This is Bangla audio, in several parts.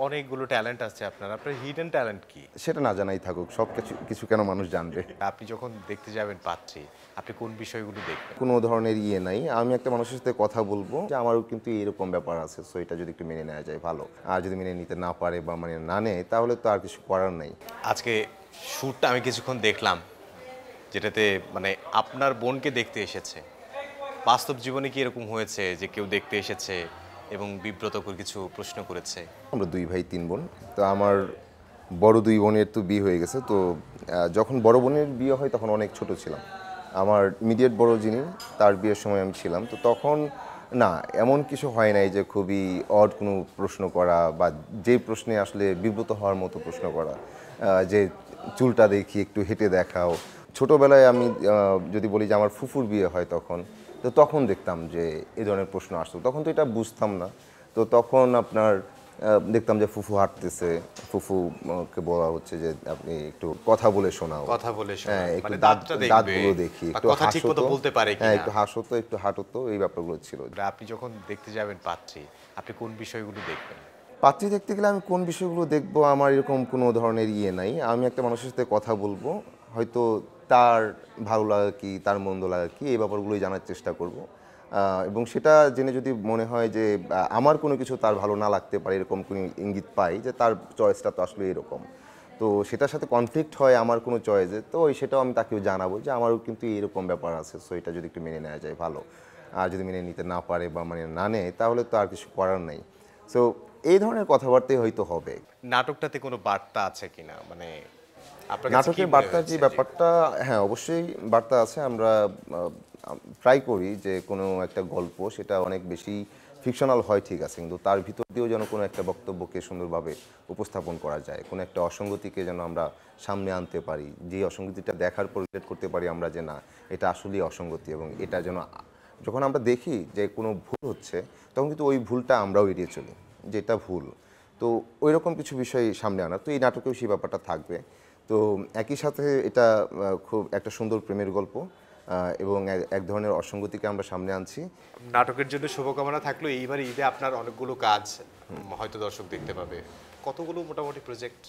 অনেকগুলো ট্যালেন্ট আছে আপনার। আপনার হিডেন ট্যালেন্ট কি? সেটা না জানাই থাকুক, সব কিছু কিছু কেন মানুষ জানবে? আপনি যখন দেখতে যাবেন পাত্রী, আপনি কোন বিষয়গুলো দেখবেন? কোনো ধরনের ইয়ে নাই, আমি একটা মানুষের সাথে কথা বলবো যে আমারও কিন্তু এরকম ব্যাপার আছে, সো এটা যদি একটু মেনে নেওয়া যায় ভালো। আর যদি মেনে নিতে না পারে বা মানে না নেয় তাহলে তো আর কিছু করার নাই। আজকে শ্যুটটা আমি কিছুক্ষণ দেখলাম, যেটাতে মানে আপনার বোনকে দেখতে এসেছে। বাস্তব জীবনে কি এরকম হয়েছে যে কেউ দেখতে এসেছে এবং বিব্রতকর কিছু প্রশ্ন করেছে? আমরা 2 ভাই 3 বোন। তো আমার বড় 2 বোনের তো বিয়ে হয়ে গেছে। তো যখন বড় বোনের বিয়ে হয় তখন অনেক ছোট ছিলাম। আমার ইমিডিয়েট বড় যিনি, তার বিয়ের সময় আমি ছিলাম। তো তখন না, এমন কিছু হয় নাই যে খুবই অড কোনো প্রশ্ন করা বা যে প্রশ্নে আসলে বিব্রত হওয়ার মতো প্রশ্ন করা। যে চুলটা দেখি একটু হেঁটে দেখাও। ছোটবেলায় আমি যদি বলি যে আমার ফুফুর বিয়ে হয় তখন, তো তখন দেখতাম যে এই ধরনের প্রশ্ন আসতো। তখন তো এটা বুঝতাম না। তো তখন আপনার দেখতাম যে ফুফু হাঁটতেছে, ফুফুকে বলা হচ্ছে যে আপনি একটু কথা বলে শোনাও। কথা বলে হ্যাঁ, শোনান, একটু মানে দাঁতটা দেখবে দাঁতগুলো দেখি, বা একটু কথা ঠিক হাসো মতো তো। বলতে পারে হ্যাঁ, কিনা। একটু হাসো তো, একটু হাঁটো তো, এই ব্যাপারগুলো ছিল। আপনি যখন দেখতে যাবেন পাত্রী, আপনি কোন বিষয়গুলো দেখবেন? পাত্রী দেখতে গেলে আমি কোন বিষয়গুলো দেখবো আমার এরকম কোনো ধরনের ইয়ে নাই। আমি একটা মানুষের সাথে কথা বলবো, হয়তো তার ভালো লাগা কি, তার মন্দ লাগা কি, এই ব্যাপারগুলোই জানার চেষ্টা করব। এবং সেটা জেনে যদি মনে হয় যে আমার কোনো কিছু তার ভালো না লাগতে পারে, এরকম কোনো ইঙ্গিত পাই যে তার চয়েসটা তো আসলে এরকম, তো সেটার সাথে কনফ্লিক্ট হয় আমার কোনো চয়েসে, তো সেটাও আমি তাকেও জানাবো যে আমারও কিন্তু এরকম ব্যাপার আছে, সো এটা যদি একটু মেনে নেওয়া যায় ভালো। আর যদি মেনে নিতে না পারে বা মানে না নেয় তাহলে তো আর কিছু করার নাই। সো এই ধরনের কথাবার্তাই হয়তো হবে। নাটকটাতে কোনো বার্তা আছে কিনা, মানে আপনার কাছে কি নাটকের মনে বার্তার যে হয়েছে যে ব্যাপারটা, হ্যাঁ অবশ্যই বার্তা আছে। আমরা ট্রাই করি যে কোনো একটা গল্প সেটা অনেক বেশি ফিকশনাল হয় ঠিক আছে, কিন্তু তার ভিতর দিয়েও যেন কোনো একটা বক্তব্যকে সুন্দরভাবে উপস্থাপন করা যায়, কোনো একটা অসঙ্গতিকে যেন আমরা সামনে আনতে পারি, যে অসঙ্গতিটা দেখার পর রিলেট করতে পারি আমরা যে না, এটা আসলেই অসঙ্গতি, এবং এটা যেন যখন আমরা দেখি যে কোনো ভুল হচ্ছে তখন কিন্তু ওই ভুলটা আমরাও এড়িয়ে চলি, যে এটা ভুল। তো ওই রকম কিছু বিষয় সামনে আনা, তো এই নাটকেও সেই ব্যাপারটা থাকবে। তো একই সাথে এটা খুব একটা সুন্দর প্রেমের গল্প, এবং এক ধরনের অসঙ্গতিকে আমরা সামনে আনছি। নাটকের জন্য শুভকামনা থাকলো। এইবার ঈদে আপনার অনেকগুলো কাজ হয়তো দর্শক দেখতে পাবে। কতগুলো মোটামুটি প্রজেক্ট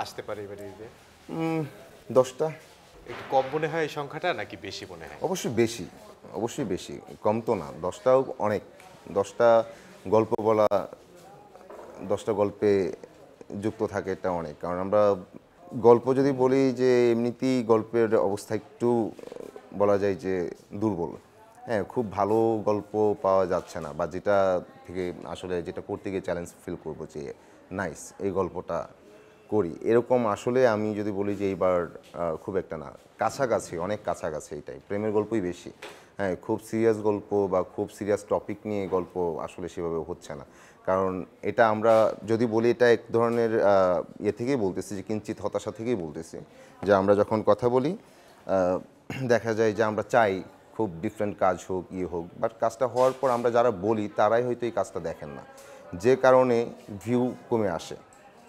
আসতে পারে এবারে ঈদে? 10টা। একটু কম মনে হয় এই সংখ্যাটা, নাকি বেশি মনে হয়? অবশ্যই বেশি, অবশ্যই বেশি, কম তো না। 10টাও অনেক। 10টা গল্প বলা, 10টা গল্পে যুক্ত থাকে এটা অনেক, কারণ আমরা গল্প যদি বলি যে এমনিতেই গল্পের অবস্থা একটু বলা যায় যে দুর্বল। হ্যাঁ, খুব ভালো গল্প পাওয়া যাচ্ছে না, বা যেটা থেকে আসলে যেটা করতে গিয়ে চ্যালেঞ্জ ফিল করবো যে নাইস এই গল্পটা করি, এরকম আসলে আমি যদি বলি যে এইবার খুব একটা না। কাছাকাছি, অনেক কাছাকাছি, এটাই প্রেমের গল্পই বেশি। হ্যাঁ, খুব সিরিয়াস গল্প বা খুব সিরিয়াস টপিক নিয়ে গল্প আসলে সেভাবে হচ্ছে না, কারণ এটা আমরা যদি বলি এটা এক ধরনের ইয়ে থেকেই বলতেছি, যে কিঞ্চিত হতাশা থেকেই বলতেছি, যে আমরা যখন কথা বলি দেখা যায় যে আমরা চাই খুব ডিফারেন্ট কাজ হোক, ইয়ে হোক, বাট কাজটা হওয়ার পর আমরা যারা বলি তারাই হয়তো এই কাজটা দেখেন না, যে কারণে ভিউ কমে আসে।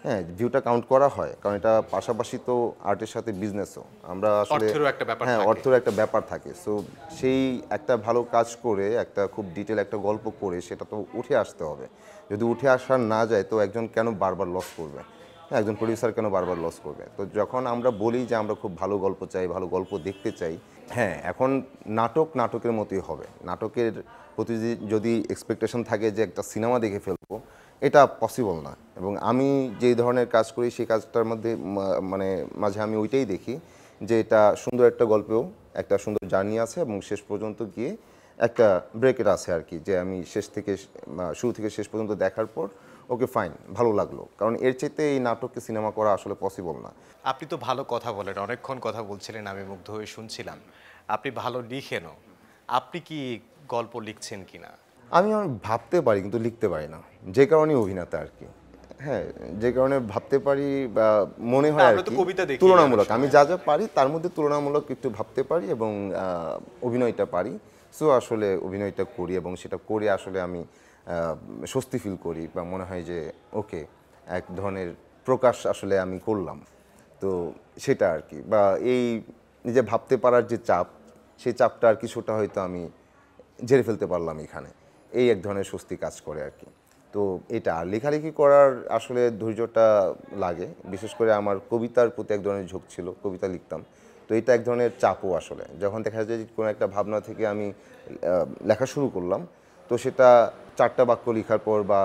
হ্যাঁ, ভিউটা কাউন্ট করা হয়, কারণ এটা পাশাপাশি তো আর্টের সাথে বিজনেসও আমরা আসলে। অর্থেরও একটা ব্যাপার হ্যাঁ, থাকে। অর্থের একটা ব্যাপার থাকে। সো সেই একটা ভালো কাজ করে, একটা খুব ডিটেল একটা গল্প করে সেটা তো উঠে আসতে হবে। যদি উঠে আসার না যায় তো একজন কেন বারবার লস করবে? হ্যাঁ, একজন প্রডিউসার কেন বারবার লস করবে? তো যখন আমরা বলি যে আমরা খুব ভালো গল্প চাই, ভালো গল্প দেখতে চাই, হ্যাঁ, এখন নাটকের মতোই হবে। নাটকের প্রতি যদি এক্সপেকটেশন থাকে যে একটা সিনেমা দেখে ফেলবো, এটা পসিবল না। এবং আমি যেই ধরনের কাজ করি সেই কাজটার মধ্যে মানে মাঝে আমি ওইটাই দেখি, যে এটা সুন্দর একটা গল্পেও একটা সুন্দর জার্নি আছে, এবং শেষ পর্যন্ত গিয়ে একটা ব্রেকেট আছে আর কি, যে আমি শুরু থেকে শেষ পর্যন্ত দেখার পর ওকে ফাইন, ভালো লাগলো, কারণ এর চাইতে এই নাটককে সিনেমা করা আসলে পসিবল না। আপনি তো ভালো কথা বলেন, অনেকক্ষণ কথা বলছিলেন, আমি মুগ্ধ হয়ে শুনছিলাম। আপনি ভালো লিখেনও। আপনি কি গল্প লিখছেন কিনা? আমি ভাবতে পারি কিন্তু লিখতে পারি না, যে কারণে অভিনেতা আর কি। হ্যাঁ, যে কারণে ভাবতে পারি বা মনে না, হয় আর আমরা তো কি, কবিতা দেখি অনেক তুলনামূলক আমি সময়। যা যা পারি তার মধ্যে তুলনামূলক একটু ভাবতে পারি, এবং অভিনয়টা পারি। সো আসলে অভিনয়টা করি, এবং সেটা করে আসলে আমি স্বস্তি ফিল করি, বা মনে হয় যে ওকে, এক ধরনের প্রকাশ আসলে আমি করলাম। তো সেটা আর কি, বা এই নিজে ভাবতে পারার যে চাপ, সেই চাপটা আর কিছুটা হয়তো আমি ঝেড়ে ফেলতে পারলাম এখানে, এই এক ধরনের স্বস্তি কাজ করে আর কি। তো তো এটা আর লেখালেখি করার আসলে ধৈর্যটা লাগে, বিশেষ করে আমার কবিতার প্রতি এক ধরনের ঝোঁক ছিল, কবিতা লিখতাম। তো এটা এক ধরনের চাপও আসলে, যখন দেখা যায় যে কোনো একটা ভাবনা থেকে আমি লেখা শুরু করলাম, তো সেটা 4টা বাক্য লেখার পর বা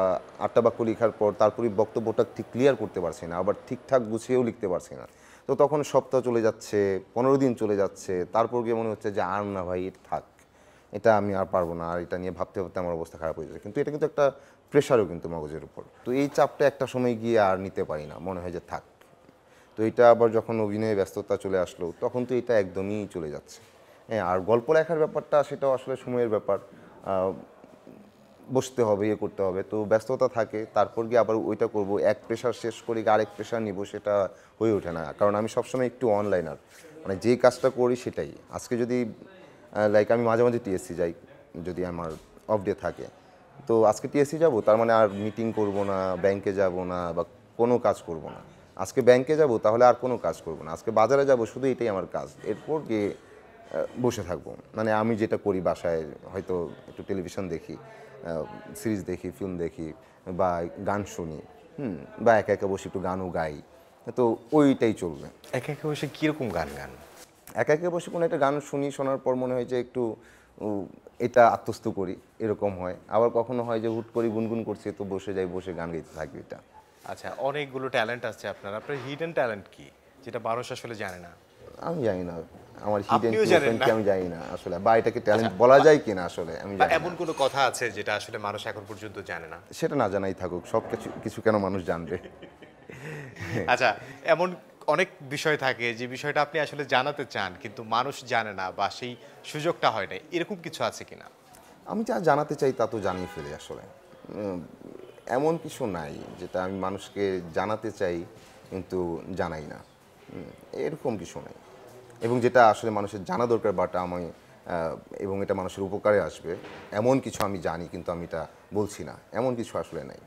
8টা বাক্য লেখার পর তারপরে বক্তব্যটা ঠিক ক্লিয়ার করতে পারছি না, আবার ঠিকঠাক গুছিয়েও লিখতে পারছি না। তো তখন সপ্তাহ চলে যাচ্ছে, 15 দিন চলে যাচ্ছে, তারপর গিয়ে মনে হচ্ছে যে আর না ভাই, এটা থাক, এটা আমি আর পারবো না, আর এটা নিয়ে ভাবতে ভাবতে আমার অবস্থা খারাপ হয়ে যাচ্ছে। কিন্তু এটা কিন্তু একটা প্রেশারও কিন্তু মগজের উপর। তো এই চাপটা একটা সময় গিয়ে আর নিতে পারি না, মনে হয় যে থাক। তো এটা আবার যখন অভিনয়ে ব্যস্ততা চলে আসলো, তখন তো এটা একদমই চলে যাচ্ছে। হ্যাঁ, আর গল্প লেখার ব্যাপারটা সেটাও আসলে সময়ের ব্যাপার। বসতে হবে, ইয়ে করতে হবে, তো ব্যস্ততা থাকে, তারপর গিয়ে আবার ওইটা করব, এক প্রেশার শেষ করে গিয়ে আরেক প্রেশার নিব, সেটা হয়ে ওঠে না। কারণ আমি সবসময় একটু অনলাইনার, মানে যেই কাজটা করি সেটাই। আজকে যদি লাইক আমি মাঝে মাঝে টিএসসি যাই, যদি আমার অফ ডে থাকে, তো আজকে টিএসসি যাব, তার মানে আর মিটিং করব না, ব্যাংকে যাব না, বা কোনো কাজ করব না। আজকে ব্যাংকে যাব, তাহলে আর কোনো কাজ করব না। আজকে বাজারে যাব, শুধু এটাই আমার কাজ। এরপর গিয়ে বসে থাকবো, মানে আমি যেটা করি বাসায়, হয়তো একটু টেলিভিশন দেখি, সিরিজ দেখি, ফিল্ম দেখি, বা গান শুনি, বা একা একা বসে একটু গানও গাই, তো ওইটাই চলবে। একা একা বসে কীরকম গান গান? একা একা বসে কোনো একটা গান শুনি, শোনার পর মনে হয় যে একটু এটা আত্মস্থ করি, এরকম হয়। আবার কখনো হয় যে হুট করে গুনগুন করছি, তো বসে যাই, বসে গান গাইতে থাকি। এটা আচ্ছা, অনেকগুলো ট্যালেন্ট আছে আপনার, আপনার হিডেন ট্যালেন্ট কি যেটা মানুষ আসলে জানে না? আমি জানি না, আমার হিডেন আপনিও জানেন না? কি আমি জানি না আসলে, বা এটাকে ট্যালেন্ট বলা যায় কিনা আসলে আমি বা জানি না। এমন কোনো কথা আছে যেটা আসলে মানুষ এখন পর্যন্ত জানে না? সেটা না জানাই থাকুক, সব কিছু কিছু কেন মানুষ জানবে। আচ্ছা, এমন অনেক বিষয় থাকে যে বিষয়টা আপনি আসলে জানাতে চান কিন্তু মানুষ জানে না বা সেই সুযোগটা হয় না, এরকম কিছু আছে কিনা? আমি যা জানাতে চাই তা তো জানিয়ে ফেলি আসলে। উম, এমন কিছু নাই যেটা আমি মানুষকে জানাতে চাই কিন্তু জানাই না, এরকম কিছু নাই। এবং যেটা আসলে মানুষের জানা দরকার, বাট আমি এবং এটা মানুষের উপকারে আসবে, এমন কিছু আমি জানি কিন্তু আমি এটা বলছি না, এমন কিছু আসলে নাই।